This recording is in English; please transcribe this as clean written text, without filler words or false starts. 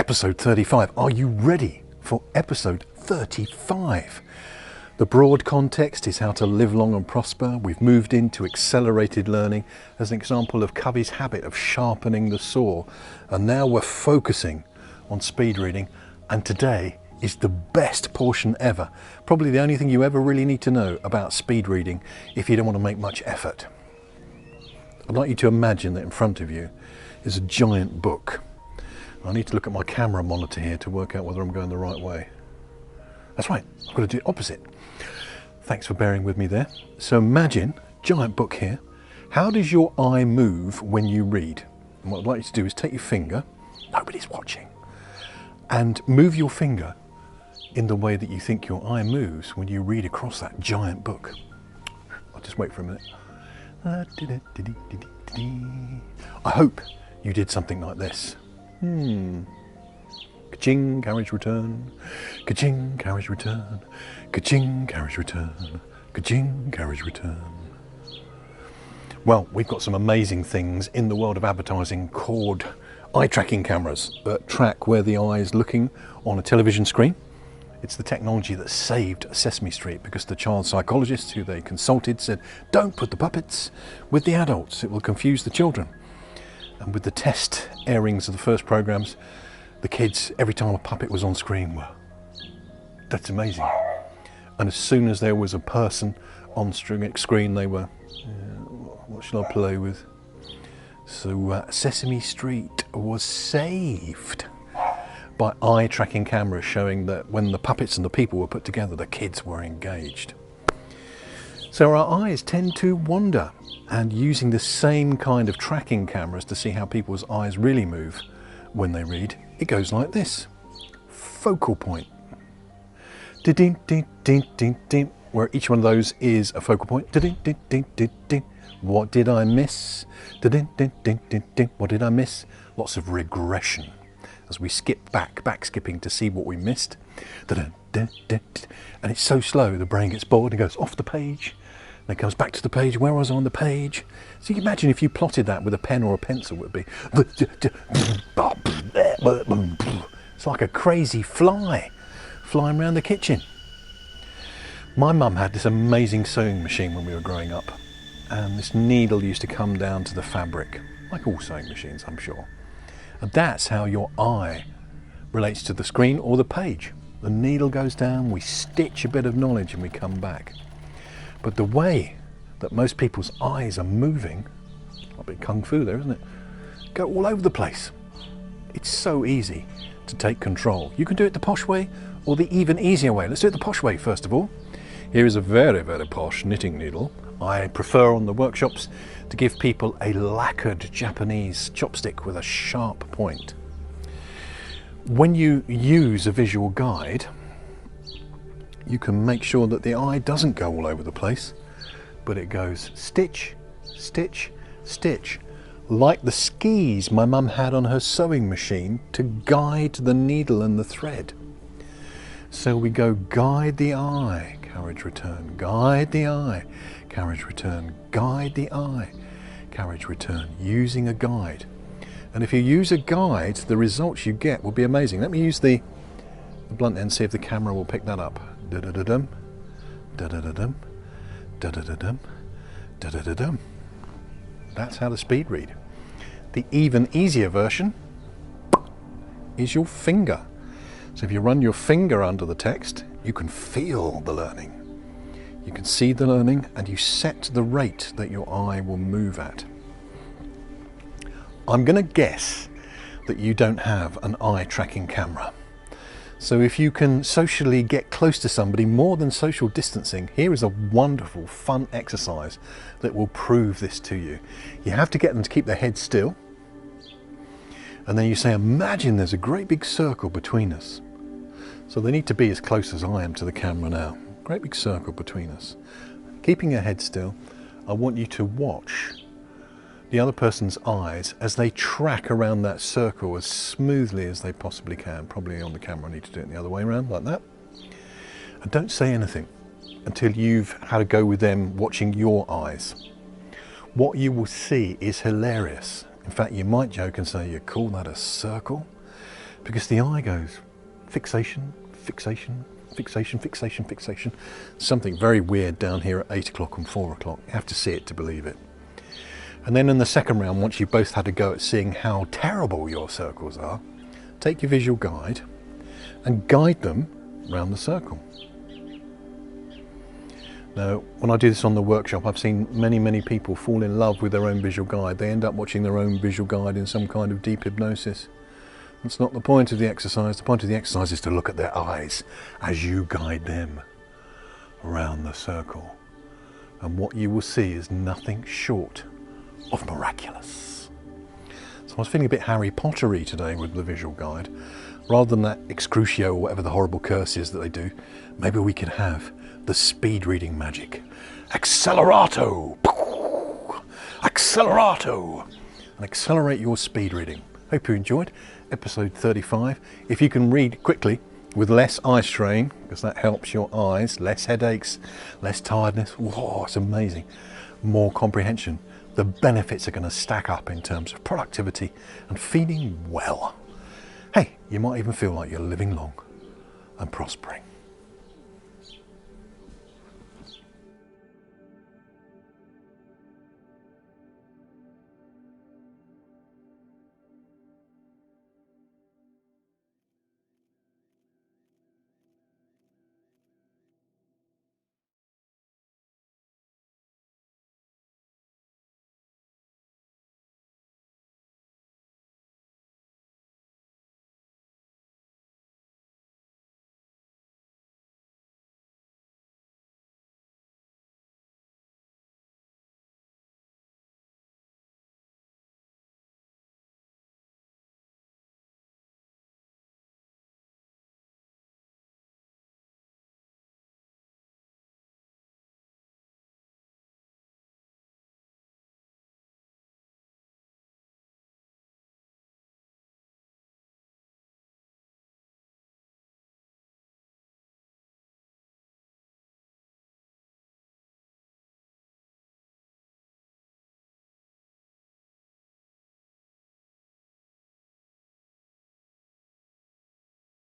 episode 35. Are you ready for episode 35? The broad context is how to live long and prosper. We've moved into accelerated learning as an example of Covey's habit of sharpening the saw. And now we're focusing on speed reading. And today is the best portion ever. Probably the only thing you ever really need to know about speed reading if you don't want to make much effort. I'd like you to imagine that in front of you is a giant book. I need to look at my camera monitor here to work out whether I'm going the right way. That's right, I've got to do the opposite. Thanks for bearing with me there. So imagine, giant book here. How does your eye move when you read? And what I'd like you to do is take your finger, nobody's watching, and move your finger in the way that you think your eye moves when you read across that giant book. I'll just wait for a minute. I hope you did something like this. Ka-ching, carriage return. Ka-ching, carriage return. Ka-ching, carriage return. Ka-ching, carriage return. Well, we've got some amazing things in the world of advertising called eye tracking cameras that track where the eye is looking on a television screen. It's the technology that saved Sesame Street because the child psychologists who they consulted said, don't put the puppets with the adults, it will confuse the children. And with the test airings of the first programs, the kids, every time a puppet was on screen, were, that's amazing. And as soon as there was a person on screen, they were, what shall I play with? So Sesame Street was saved by eye tracking cameras showing that when the puppets and the people were put together, the kids were engaged. So our eyes tend to wander, and using the same kind of tracking cameras to see how people's eyes really move when they read, it goes like this. Focal point. Din-din-din-din-din-din, where each one of those is a focal point. Din-din-din-din-din. What did I miss? Din-din-din-din-din. What did I miss? Lots of regression as we skip back skipping to see what we missed. And it's so slow, the brain gets bored and goes off the page. And it comes back to the page. Where was I on the page? So you can imagine if you plotted that with a pen or a pencil, it would be. It's like a crazy fly flying around the kitchen. My mum had this amazing sewing machine when we were growing up. And this needle used to come down to the fabric, like all sewing machines, I'm sure. And that's how your eye relates to the screen or the page. The needle goes down, we stitch a bit of knowledge and we come back. But the way that most people's eyes are moving, a bit kung fu there, isn't it? Go all over the place. It's so easy to take control. You can do it the posh way or the even easier way. Let's do it the posh way first of all. Here is a very, very posh knitting needle. I prefer on the workshops to give people a lacquered Japanese chopstick with a sharp point. When you use a visual guide, you can make sure that the eye doesn't go all over the place, but it goes stitch, stitch, stitch, like the skis my mum had on her sewing machine to guide the needle and the thread. So we go guide the eye, carriage return, guide the eye, carriage return, guide the eye, carriage return, using a guide. And if you use a guide, the results you get will be amazing. Let me use the blunt end, see if the camera will pick that up. Da-da-da-dum, da-da-da-dum, da-da-da-dum, da-da-da-dum. That's how to speed read. The even easier version is your finger. So if you run your finger under the text, you can feel the learning. You can see the learning and you set the rate that your eye will move at. I'm going to guess that you don't have an eye tracking camera. So if you can socially get close to somebody more than social distancing, here is a wonderful, fun exercise that will prove this to you. You have to get them to keep their head still. And then you say, imagine there's a great big circle between us. So they need to be as close as I am to the camera now. Great big circle between us. Keeping your head still, I want you to watch the other person's eyes as they track around that circle as smoothly as they possibly can. Probably on the camera I need to do it the other way around, like that. And don't say anything until you've had a go with them watching your eyes. What you will see is hilarious. In fact, you might joke and say, you call that a circle? because the eye goes fixation, fixation, fixation, fixation, fixation. Something very weird down here at 8 o'clock and 4 o'clock. You have to see it to believe it. And then in the second round, once you've both had a go at seeing how terrible your circles are, take your visual guide and guide them round the circle. Now, when I do this on the workshop, I've seen many people fall in love with their own visual guide. They end up watching their own visual guide in some kind of deep hypnosis. That's not the point of the exercise. The point of the exercise is to look at their eyes as you guide them around the circle. And what you will see is nothing short of miraculous. So I was feeling a bit Harry Pottery today with the visual guide. Rather than that excrucio or whatever the horrible curse is that they do, maybe we can have the speed reading magic. Accelerato! Accelerato! And accelerate your speed reading. Hope you enjoyed episode 35. If you can read quickly with less eye strain, because that helps your eyes, less headaches, less tiredness, whoa, it's amazing. More comprehension. The benefits are going to stack up in terms of productivity and feeling well. Hey, you might even feel like you're living long and prospering.